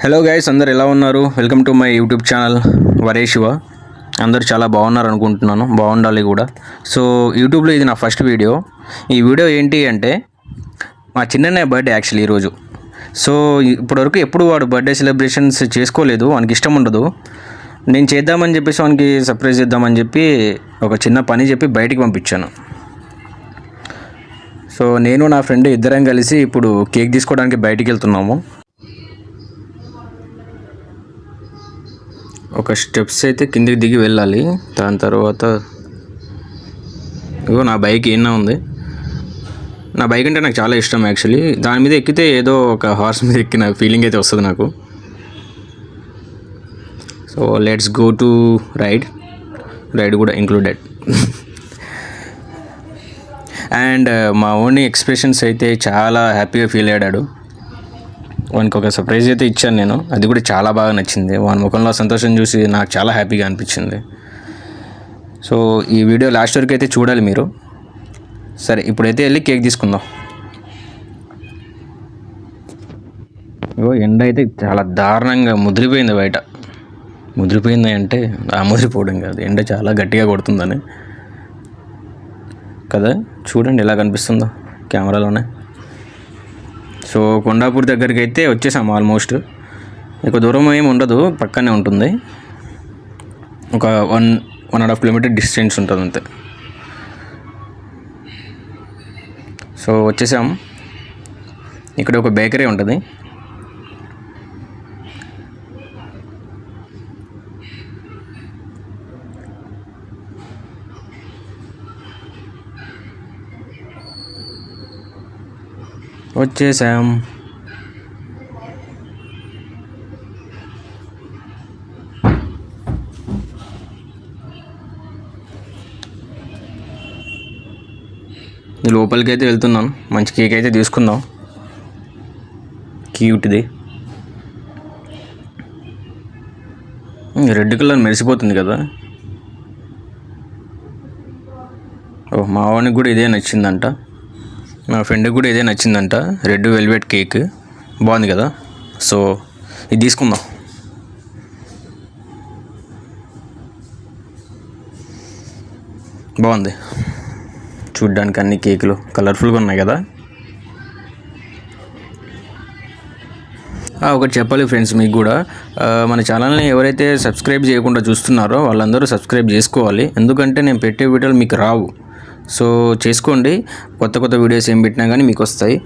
Hello guys, అందరు ఎలా ఉన్నారు? Welcome to my YouTube channel వరే శివ. అందరు చాలా బాగున్నారు అనుకుంటున్నాను, బాగుండాలి కూడా. సో యూట్యూబ్లో ఇది నా ఫస్ట్ వీడియో. ఈ వీడియో ఏంటి అంటే మా చిన్నయ్య బర్త్డే యాక్చువల్లీ ఈరోజు. సో ఇప్పటివరకు ఎప్పుడు వాడు బర్త్డే సెలబ్రేషన్స్ చేసుకోలేదు, వానికి ఇష్టం ఉండదు. నేను చేద్దామని చెప్పేసి వానికి సర్ప్రైజ్ చేద్దామని చెప్పి ఒక చిన్న పని చెప్పి బయటికి పంపించాను. సో నేను నా ఫ్రెండ్ ఇద్దరం కలిసి ఇప్పుడు కేక్ తీసుకోవడానికి బయటికి వెళ్తున్నాము. ఒక స్టెప్స్ అయితే కిందికి దిగి వెళ్ళాలి. దాని తర్వాత ఇగో నా బైక్ ఏనా ఉంది. నా బైక్ అంటే నాకు చాలా ఇష్టం యాక్చువల్లీ. దాని మీద ఎక్కితే ఏదో ఒక హార్స్ మీద ఎక్కిన ఫీలింగ్ అయితే వస్తుంది నాకు. So let's go to ride కూడా ఇంక్లూడెడ్. అండ్ మా ఓన్లీ ఎక్స్ప్రెషన్స్ అయితే చాలా హ్యాపీగా ఫీల్ అయ్యాడు. వానికి ఒక సర్ప్రైజ్ అయితే ఇచ్చాను నేను, అది కూడా చాలా బాగా నచ్చింది. వాని ముఖంలో సంతోషం చూసి నాకు చాలా హ్యాపీగా అనిపించింది. సో ఈ వీడియో లాస్ట్ వరకు అయితే చూడాలి మీరు. సరే ఇప్పుడైతే వెళ్ళి కేక్ తీసుకుందాం. ఇగో ఎండ అయితే చాలా దారుణంగా ముదిరిపోయింది బయట. ముదిరిపోయింది అంటే ముదిరిపోవడం కాదు, ఎండ చాలా గట్టిగా కొడుతుందని కదా. చూడండి ఎలా కనిపిస్తుందో కెమెరాలోనే. సో కొండాపూర్ దగ్గరికి అయితే వచ్చేసాము ఆల్మోస్ట్. ఎక్కువ దూరం ఏమి ఉండదు, పక్కనే ఉంటుంది. ఒక 1.5 కిలోమీటర్ డిస్టెన్స్ ఉంటుంది అంతే. సో వచ్చేసాము. ఇక్కడ ఒక బేకరీ ఉంటుంది. వచ్చేసాం. లోపలికి అయితే వెళ్తున్నాం. మంచి కేక్ అయితే తీసుకుందాం, క్యూట్ది. రెడ్ కలర్ మెరిసిపోతుంది కదా. మా వానికి కూడా ఇదే నచ్చిందంట, మా ఫ్రెండ్కి కూడా ఇదే నచ్చిందంట. రెడ్ వెల్వెట్ కేక్ బాగుంది కదా. సో ఇది తీసుకుందాం. బాగుంది చూడ్డానికి, అన్ని కేకులు కలర్ఫుల్గా ఉన్నాయి కదా. ఒకటి చెప్పాలి ఫ్రెండ్స్ మీకు కూడా, మన ఛానల్ని ఎవరైతే సబ్స్క్రైబ్ చేయకుండా చూస్తున్నారో వాళ్ళందరూ సబ్స్క్రైబ్ చేసుకోవాలి. ఎందుకంటే నేను పెట్టే వీడియోలు మీకు రావు. సో చేసుకోండి. కొత్త వీడియోస్ ఏం పెట్టినా కానీ మీకు వస్తాయి.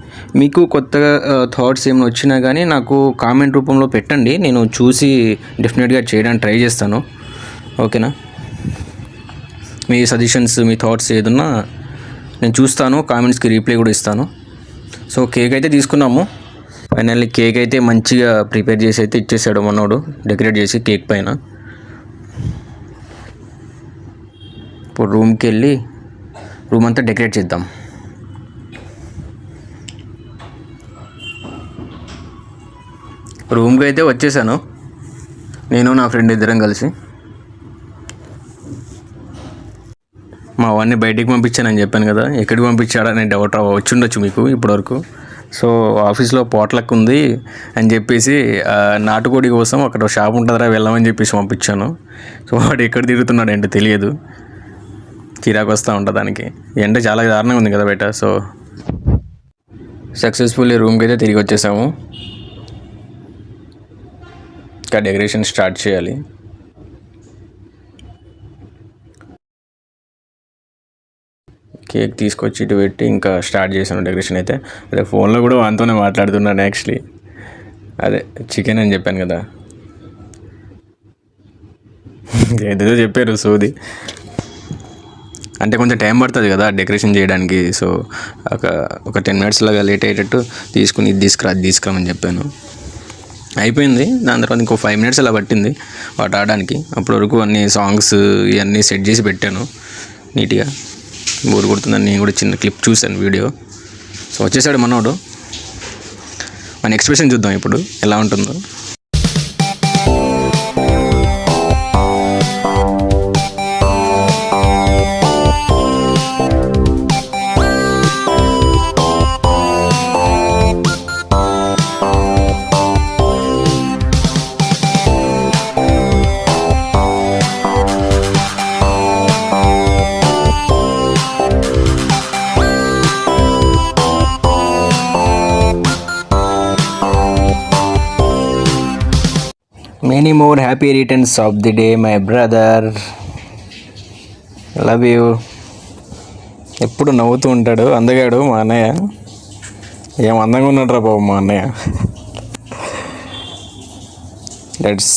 మీకు కొత్తగా థాట్స్ ఏమైనా వచ్చినా కానీ నాకు కామెంట్ రూపంలో పెట్టండి, నేను చూసి డెఫినెట్గా చేయడానికి ట్రై చేస్తాను. ఓకేనా? మీ సజెషన్స్, మీ థాట్స్ ఏదన్నా నేను చూస్తాను, కామెంట్స్కి రీప్లై కూడా ఇస్తాను. సో కేక్ అయితే తీసుకున్నాము. ఫైనల్లీ కేక్ అయితే మంచిగా ప్రిపేర్ చేసి అయితే ఇచ్చేసాడు మనోడు, డెకరేట్ చేసి కేక్ పైన. ఇప్పుడు రూమ్కి వెళ్ళి రూమ్ అంతా డెకరేట్ చేద్దాం. రూమ్కి అయితే వచ్చేసాను నేను నా ఫ్రెండ్ ఇద్దరం కలిసి. మా వాడిని బయటికి పంపించానని చెప్పాను కదా, ఎక్కడికి పంపించాడని డౌట్ వచ్చిండొచ్చు మీకు ఇప్పటివరకు. సో ఆఫీస్లో పోట్లక్ ఉంది అని చెప్పేసి నాటుకోడి కోసం అక్కడ షాప్ ఉంటుందిరా వెళ్ళమని చెప్పేసి పంపించాను. సో వాడు ఎక్కడ తిరుగుతున్నాడు అంటే తెలియదు, చిరాకు వస్తూ ఉంటుంది దానికి. ఎండ చాలా దారుణంగా ఉంది కదా బయట. సో సక్సెస్ఫుల్లీ రూమ్కి అయితే తిరిగి వచ్చేసాము. ఇంకా డెకరేషన్ స్టార్ట్ చేయాలి. కేక్ తీసుకొచ్చి ఇటు పెట్టి ఇంకా స్టార్ట్ చేశాను డెకరేషన్ అయితే. అదే ఫోన్లో కూడా వానితోనే మాట్లాడుతున్నాను యాక్చువల్లీ. అదే చికెన్ అని చెప్పాను కదా, ఏదేదో చెప్పారు సోది. అంటే కొంచెం టైం పడుతుంది కదా డెకరేషన్ చేయడానికి. సో ఒక 10 minutes లాగా లేట్ అయ్యేటట్టు తీసుకుని ఇది తీసుకురామని చెప్పాను. అయిపోయింది. దాని తర్వాత ఇంకో 5 minutes అలా పట్టింది వాటి ఆడడానికి. అప్పటి వరకు అన్ని సాంగ్స్ ఇవన్నీ సెట్ చేసి పెట్టాను నీట్గా. బోర్ కొడుతుందని నేను కూడా చిన్న క్లిప్ చూశాను వీడియో. సో వచ్చేసాడు మనోడు. మన ఎక్స్ప్రెషన్ చూద్దాం ఇప్పుడు ఎలా ఉంటుందో. Many more happy returns of the day my brother, love you. ఎప్పుడు నవ్వుతూ ఉంటాడు అందగాడు మా అన్నయ్య. ఏం అందంగా ఉన్నాడు రా బాబు మా అన్నయ్య. Let's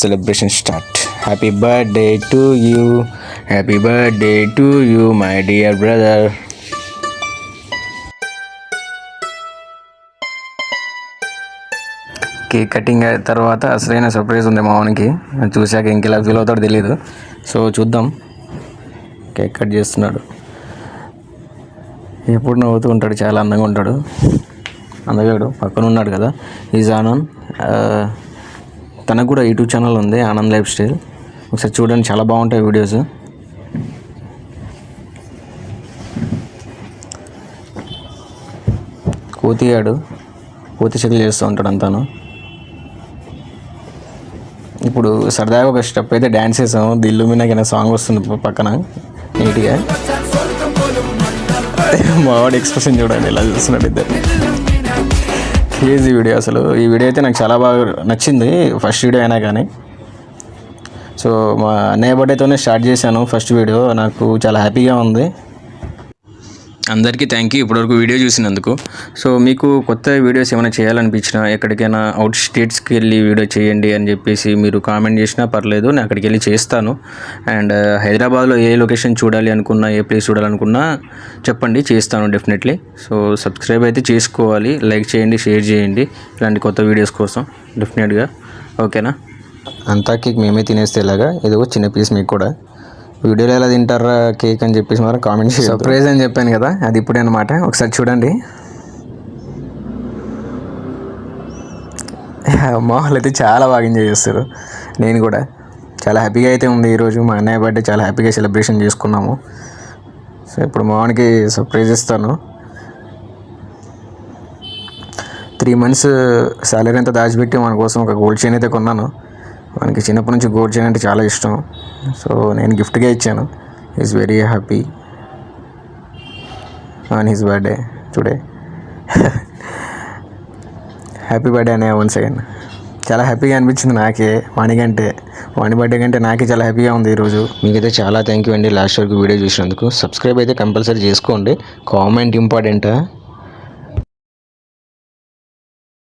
celebration start. Happy birthday to you, happy birthday to you my dear brother. Cake cutting తర్వాత అసలైన సర్ప్రైజ్ ఉంది మామూనికి. చూశాక ఇంకెలా ఫీల్ అవుతాడో తెలియదు. సో చూద్దాం. కేక్ కట్ చేస్తున్నాడు. ఎప్పుడు నవ్వుతూ ఉంటాడు, చాలా అందంగా ఉంటాడు అందగాడు. పక్కన ఉన్నాడు కదా, ఈజ్ ఆనంద్. తనకు కూడా యూట్యూబ్ ఛానల్ ఉంది, ఆనంద్ లైఫ్ స్టైల్. ఒకసారి చూడండి, చాలా బాగుంటాయి వీడియోస్. కోతిగాడు కోతి చెట్లు చేస్తూ ఉంటాడు అంతాను. ఇప్పుడు సరదాగా ఒక స్టెప్ అయితే డ్యాన్స్ చేసాము. దిల్లు మీనకైనా సాంగ్ వస్తుంది పక్కన నీట్గా. మావాడి ఎక్స్ప్రెషన్ చూడండి ఎలా చూస్తున్నాడు ఇద్దరు. క్రేజీ వీడియో అసలు. ఈ వీడియో అయితే నాకు చాలా బాగా నచ్చింది, ఫస్ట్ వీడియో అయినా కానీ. సో మా అన్నయ్య బర్త్డేతోనే స్టార్ట్ చేశాను ఫస్ట్ వీడియో. నాకు చాలా హ్యాపీగా ఉంది. అందరికీ థ్యాంక్ యూ ఇప్పటివరకు వీడియో చూసినందుకు. సో మీకు కొత్త వీడియోస్ ఏమైనా చేయాలనిపించినా, ఎక్కడికైనా అవుట్ స్టేట్స్కి వెళ్ళి వీడియో చేయండి అని చెప్పేసి మీరు కామెంట్ చేసినా పర్లేదు, నేను అక్కడికి వెళ్ళి చేస్తాను. అండ్ హైదరాబాద్లో ఏ లొకేషన్ చూడాలి అనుకున్నా, ఏ ప్లేస్ చూడాలనుకున్నా చెప్పండి, చేస్తాను డెఫినెట్లీ. సో సబ్స్క్రైబ్ అయితే చేసుకోవాలి, లైక్ చేయండి, షేర్ చేయండి ఇలాంటి కొత్త వీడియోస్ కోసం డెఫినెట్గా. ఓకేనా? అంతా కేక్ మేమే తినేస్తే ఇలాగా. ఇదిగో చిన్న పీస్ మీకు కూడా. వీడియోలో ఎలా తింటారా కేక్ అని చెప్పేసి మరి కామెంట్ చేసి. సర్ప్రైజ్ అని చెప్పాను కదా, అది ఇప్పుడే అనమాట. ఒకసారి చూడండి. మామూలు అయితే చాలా బాగా ఎంజాయ్ చేస్తారు. నేను కూడా చాలా హ్యాపీగా అయితే ఉంది ఈరోజు. మా అన్నయ్య బర్త్డే చాలా హ్యాపీగా సెలబ్రేషన్ చేసుకున్నాము. సో ఇప్పుడు మామూలుకి సర్ప్రైజ్ ఇస్తాను. 3 months సాలరీ అంతా దాచిపెట్టి మన కోసం ఒక గోల్డ్ చైన్ అయితే కొన్నాను. మనకి చిన్నప్పటి నుంచి గోల్డ్ చైన్ అంటే చాలా ఇష్టం. సో నేను గిఫ్ట్గా ఇచ్చాను. Is very happy on his birthday today. Happy birthday అనే వన్స్ అగైన్. చాలా హ్యాపీగా అనిపించింది నాకే. వాణి బర్త్డే కంటే నాకే చాలా హ్యాపీగా ఉంది ఈరోజు. మీకైతే చాలా థ్యాంక్ యూ అండి లాస్ట్ వరకు వీడియో చూసినందుకు. సబ్స్క్రైబ్ అయితే కంపల్సరీ చేసుకోండి. కామెంట్ ఇంపార్టెంటా.